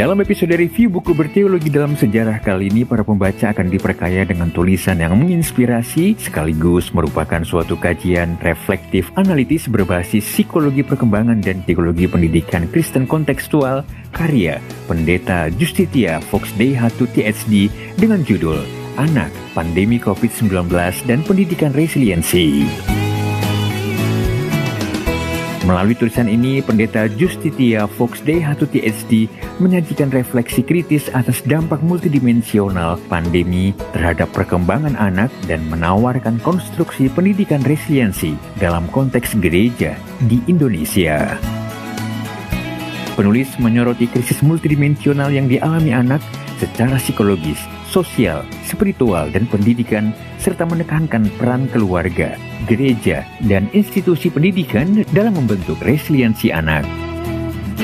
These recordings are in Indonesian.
Dalam episode review buku berteologi dalam sejarah kali ini, para pembaca akan diperkaya dengan tulisan yang menginspirasi sekaligus merupakan suatu kajian reflektif analitis berbasis psikologi perkembangan dan teologi pendidikan Kristen kontekstual karya Pendeta Justitia Fox Dei-Hatu THD dengan judul Anak, Pandemi COVID-19 dan Pendidikan Resiliensi. Melalui tulisan ini, Pendeta Justitia Fox Dei-Hatu THD menyajikan refleksi kritis atas dampak multidimensional pandemi terhadap perkembangan anak dan menawarkan konstruksi pendidikan resiliensi dalam konteks gereja di Indonesia. Penulis menyoroti krisis multidimensional yang dialami anak secara psikologis, sosial, spiritual, dan pendidikan, serta menekankan peran keluarga, gereja, dan institusi pendidikan dalam membentuk resiliensi anak.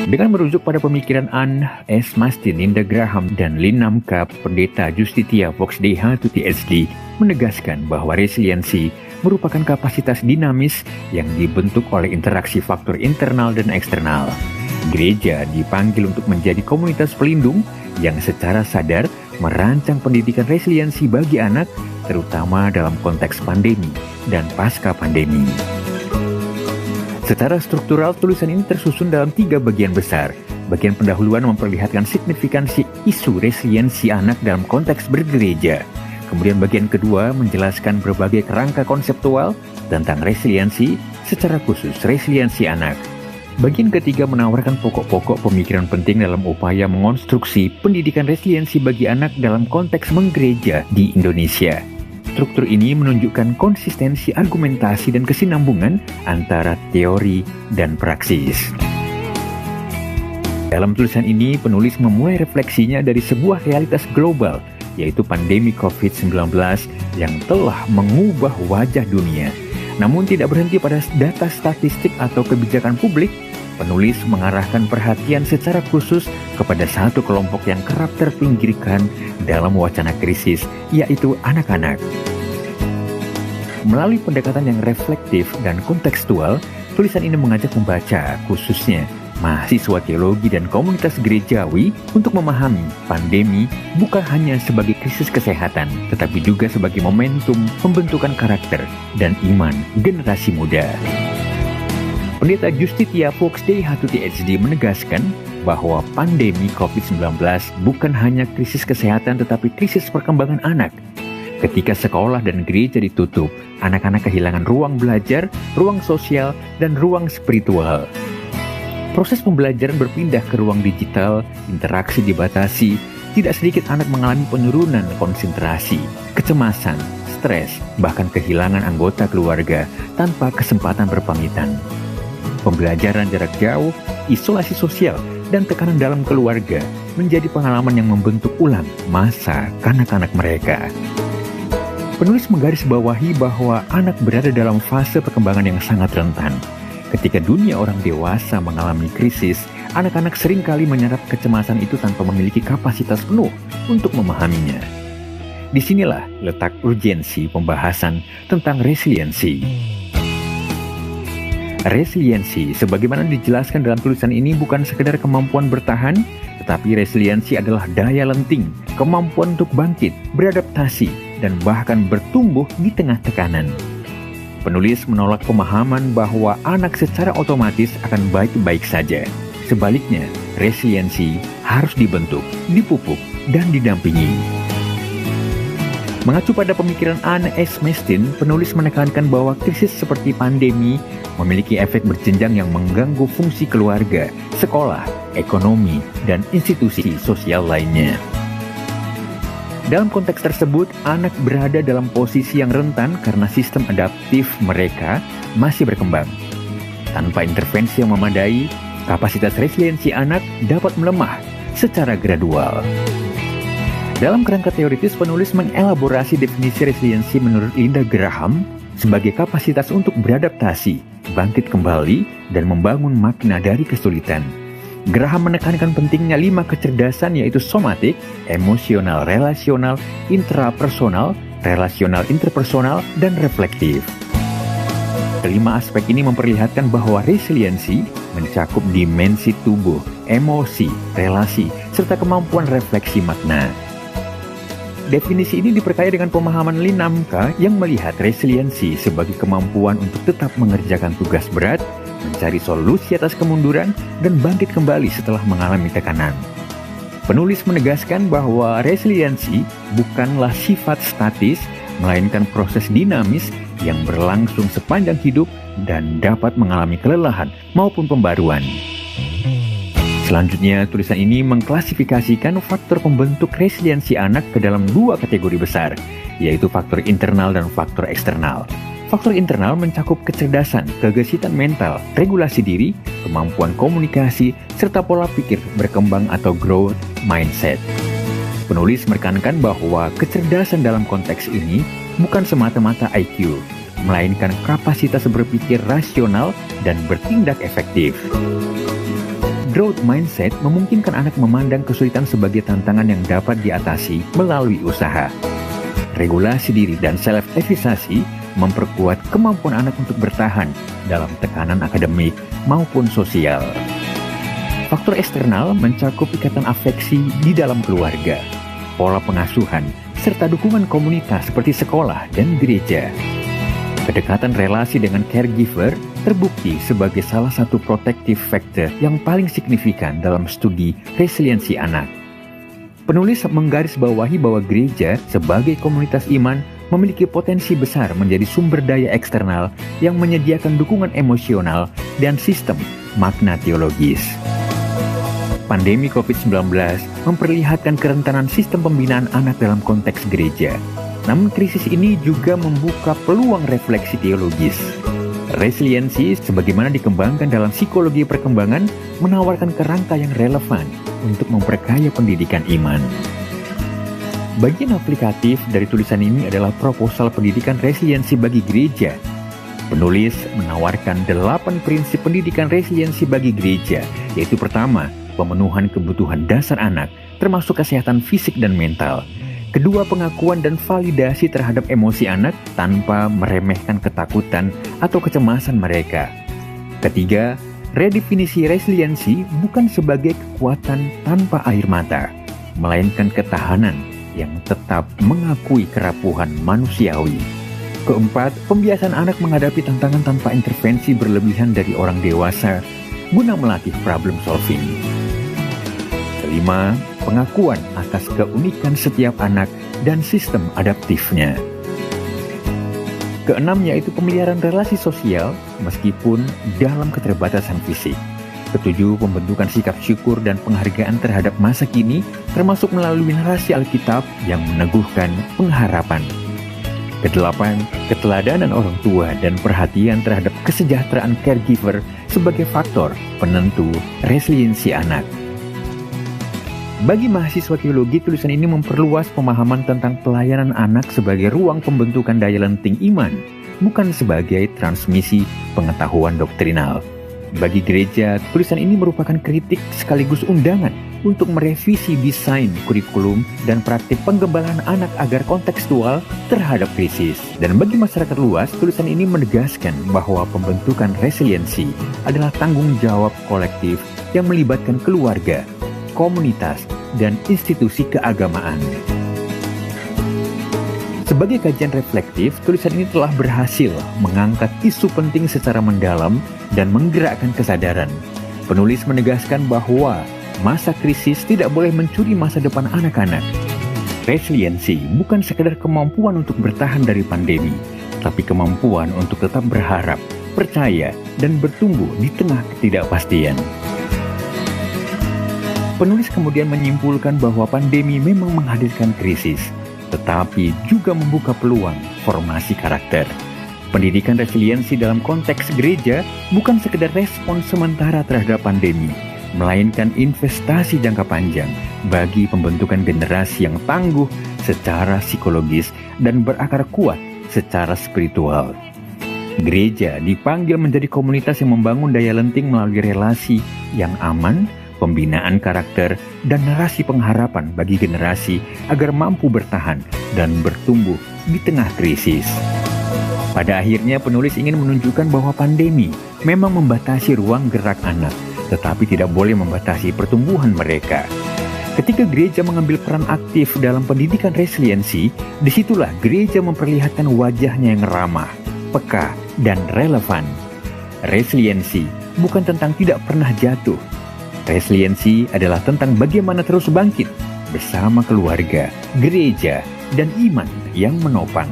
Dengan merujuk pada pemikiran Ann S. Mastin, Linda Graham, dan Lynn Namkap, Pendeta Justitia Fox Dei-Hatu THD menegaskan bahwa resiliensi merupakan kapasitas dinamis yang dibentuk oleh interaksi faktor internal dan eksternal. Gereja dipanggil untuk menjadi komunitas pelindung yang secara sadar merancang pendidikan resiliensi bagi anak, terutama dalam konteks pandemi dan pasca pandemi. Secara struktural, tulisan ini tersusun dalam 3 bagian besar. Bagian pendahuluan memperlihatkan signifikansi isu resiliensi anak dalam konteks bergereja. Kemudian bagian kedua menjelaskan berbagai kerangka konseptual tentang resiliensi, secara khusus resiliensi anak. Bagian ketiga menawarkan pokok-pokok pemikiran penting dalam upaya mengonstruksi pendidikan resiliensi bagi anak dalam konteks menggereja di Indonesia. Struktur ini menunjukkan konsistensi argumentasi dan kesinambungan antara teori dan praksis. Dalam tulisan ini, penulis memulai refleksinya dari sebuah realitas global, yaitu pandemi COVID-19 yang telah mengubah wajah dunia. Namun tidak berhenti pada data statistik atau kebijakan publik, penulis mengarahkan perhatian secara khusus kepada satu kelompok yang kerap terpinggirkan dalam wacana krisis, yaitu anak-anak. Melalui pendekatan yang reflektif dan kontekstual, tulisan ini mengajak pembaca, khususnya mahasiswa teologi dan komunitas gerejawi, untuk memahami pandemi bukan hanya sebagai krisis kesehatan, tetapi juga sebagai momentum pembentukan karakter dan iman generasi muda. Pendeta Justitia Fox Dei-Hatu THD menegaskan bahwa pandemi COVID-19 bukan hanya krisis kesehatan tetapi krisis perkembangan anak. Ketika sekolah dan gereja ditutup, anak-anak kehilangan ruang belajar, ruang sosial, dan ruang spiritual. Proses pembelajaran berpindah ke ruang digital, interaksi dibatasi, tidak sedikit anak mengalami penurunan konsentrasi, kecemasan, stres, bahkan kehilangan anggota keluarga tanpa kesempatan berpamitan. Pembelajaran jarak jauh, isolasi sosial, dan tekanan dalam keluarga menjadi pengalaman yang membentuk ulang masa kanak-kanak mereka. Penulis menggarisbawahi bahwa anak berada dalam fase perkembangan yang sangat rentan. Ketika dunia orang dewasa mengalami krisis, anak-anak seringkali menyerap kecemasan itu tanpa memiliki kapasitas penuh untuk memahaminya. Disinilah letak urgensi pembahasan tentang resiliensi. Resiliensi, sebagaimana dijelaskan dalam tulisan ini, bukan sekedar kemampuan bertahan, tetapi resiliensi adalah daya lenting, kemampuan untuk bangkit, beradaptasi, dan bahkan bertumbuh di tengah tekanan. Penulis menolak pemahaman bahwa anak secara otomatis akan baik-baik saja. Sebaliknya, resiliensi harus dibentuk, dipupuk, dan didampingi. Mengacu pada pemikiran Ann S. Mastin, penulis menekankan bahwa krisis seperti pandemi memiliki efek berjenjang yang mengganggu fungsi keluarga, sekolah, ekonomi, dan institusi sosial lainnya. Dalam konteks tersebut, anak berada dalam posisi yang rentan karena sistem adaptif mereka masih berkembang. Tanpa intervensi yang memadai, kapasitas resiliensi anak dapat melemah secara gradual. Dalam kerangka teoritis, penulis mengelaborasi definisi resiliensi menurut Linda Graham sebagai kapasitas untuk beradaptasi, bangkit kembali, dan membangun makna dari kesulitan. Graham menekankan pentingnya 5 kecerdasan, yaitu somatik, emosional, relasional, intrapersonal, relasional interpersonal, dan reflektif. Kelima aspek ini memperlihatkan bahwa resiliensi mencakup dimensi tubuh, emosi, relasi, serta kemampuan refleksi makna. Definisi ini diperkaya dengan pemahaman Linamka yang melihat resiliensi sebagai kemampuan untuk tetap mengerjakan tugas berat, mencari solusi atas kemunduran, dan bangkit kembali setelah mengalami tekanan. Penulis menegaskan bahwa resiliensi bukanlah sifat statis, melainkan proses dinamis yang berlangsung sepanjang hidup dan dapat mengalami kelelahan maupun pembaruan. Selanjutnya, tulisan ini mengklasifikasikan faktor pembentuk resiliensi anak ke dalam dua kategori besar, yaitu faktor internal dan faktor eksternal. Faktor internal mencakup kecerdasan, kegesitan mental, regulasi diri, kemampuan komunikasi, serta pola pikir berkembang atau growth mindset. Penulis menekankan bahwa kecerdasan dalam konteks ini bukan semata-mata IQ, melainkan kapasitas berpikir rasional dan bertindak efektif. Growth mindset memungkinkan anak memandang kesulitan sebagai tantangan yang dapat diatasi melalui usaha. Regulasi diri dan self-efficacy memperkuat kemampuan anak untuk bertahan dalam tekanan akademik maupun sosial. Faktor eksternal mencakup ikatan afeksi di dalam keluarga, pola pengasuhan, serta dukungan komunitas seperti sekolah dan gereja. Kedekatan relasi dengan caregiver terbukti sebagai salah satu protective factor yang paling signifikan dalam studi resiliensi anak. Penulis menggarisbawahi bahwa gereja sebagai komunitas iman memiliki potensi besar menjadi sumber daya eksternal yang menyediakan dukungan emosional dan sistem makna teologis. Pandemi COVID-19 memperlihatkan kerentanan sistem pembinaan anak dalam konteks gereja. Namun krisis ini juga membuka peluang refleksi teologis. Resiliensi, sebagaimana dikembangkan dalam psikologi perkembangan, menawarkan kerangka yang relevan untuk memperkaya pendidikan iman. Bagian aplikatif dari tulisan ini adalah proposal pendidikan resiliensi bagi gereja. Penulis menawarkan 8 prinsip pendidikan resiliensi bagi gereja, yaitu pertama, pemenuhan kebutuhan dasar anak, termasuk kesehatan fisik dan mental. Kedua, pengakuan dan validasi terhadap emosi anak tanpa meremehkan ketakutan atau kecemasan mereka. Ketiga, redefinisi resiliensi bukan sebagai kekuatan tanpa air mata, melainkan ketahanan yang tetap mengakui kerapuhan manusiawi. Keempat, pembiasaan anak menghadapi tantangan tanpa intervensi berlebihan dari orang dewasa guna melatih problem solving. Kelima, pengakuan atas keunikan setiap anak dan sistem adaptifnya. Keenam, yaitu pemeliharaan relasi sosial meskipun dalam keterbatasan fisik. Ketujuh, pembentukan sikap syukur dan penghargaan terhadap masa kini, termasuk melalui narasi Alkitab yang meneguhkan pengharapan. Kedelapan, keteladanan orang tua dan perhatian terhadap kesejahteraan caregiver sebagai faktor penentu resiliensi anak. Bagi mahasiswa teologi, tulisan ini memperluas pemahaman tentang pelayanan anak sebagai ruang pembentukan daya lenting iman, bukan sebagai transmisi pengetahuan doktrinal. Bagi gereja, tulisan ini merupakan kritik sekaligus undangan untuk merevisi desain kurikulum dan praktik penggembalaan anak agar kontekstual terhadap krisis. Dan bagi masyarakat luas, tulisan ini menegaskan bahwa pembentukan resiliensi adalah tanggung jawab kolektif yang melibatkan keluarga, komunitas, dan institusi keagamaan. Sebagai kajian reflektif, tulisan ini telah berhasil mengangkat isu penting secara mendalam dan menggerakkan kesadaran. Penulis menegaskan bahwa masa krisis tidak boleh mencuri masa depan anak-anak. Resiliensi bukan sekedar kemampuan untuk bertahan dari pandemi, tapi kemampuan untuk tetap berharap, percaya, dan bertumbuh di tengah ketidakpastian. Penulis kemudian menyimpulkan bahwa pandemi memang menghadirkan krisis, tetapi juga membuka peluang formasi karakter. Pendidikan resiliensi dalam konteks gereja bukan sekedar respon sementara terhadap pandemi, melainkan investasi jangka panjang bagi pembentukan generasi yang tangguh secara psikologis dan berakar kuat secara spiritual. Gereja dipanggil menjadi komunitas yang membangun daya lenting melalui relasi yang aman, pembinaan karakter, dan narasi pengharapan bagi generasi agar mampu bertahan dan bertumbuh di tengah krisis. Pada akhirnya, penulis ingin menunjukkan bahwa pandemi memang membatasi ruang gerak anak, tetapi tidak boleh membatasi pertumbuhan mereka. Ketika gereja mengambil peran aktif dalam pendidikan resiliensi, disitulah gereja memperlihatkan wajahnya yang ramah, peka, dan relevan. Resiliensi bukan tentang tidak pernah jatuh. Resiliensi adalah tentang bagaimana terus bangkit bersama keluarga, gereja, dan iman yang menopang.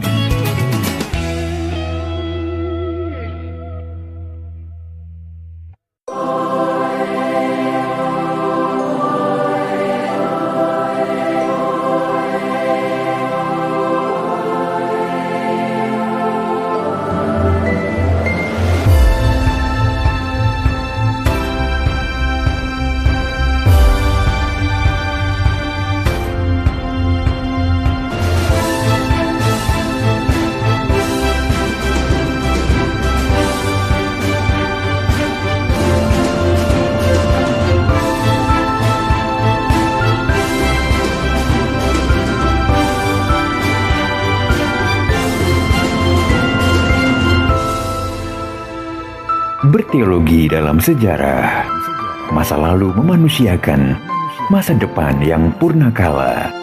Berteologi dalam sejarah, masa lalu memanusiakan masa depan yang purnakala.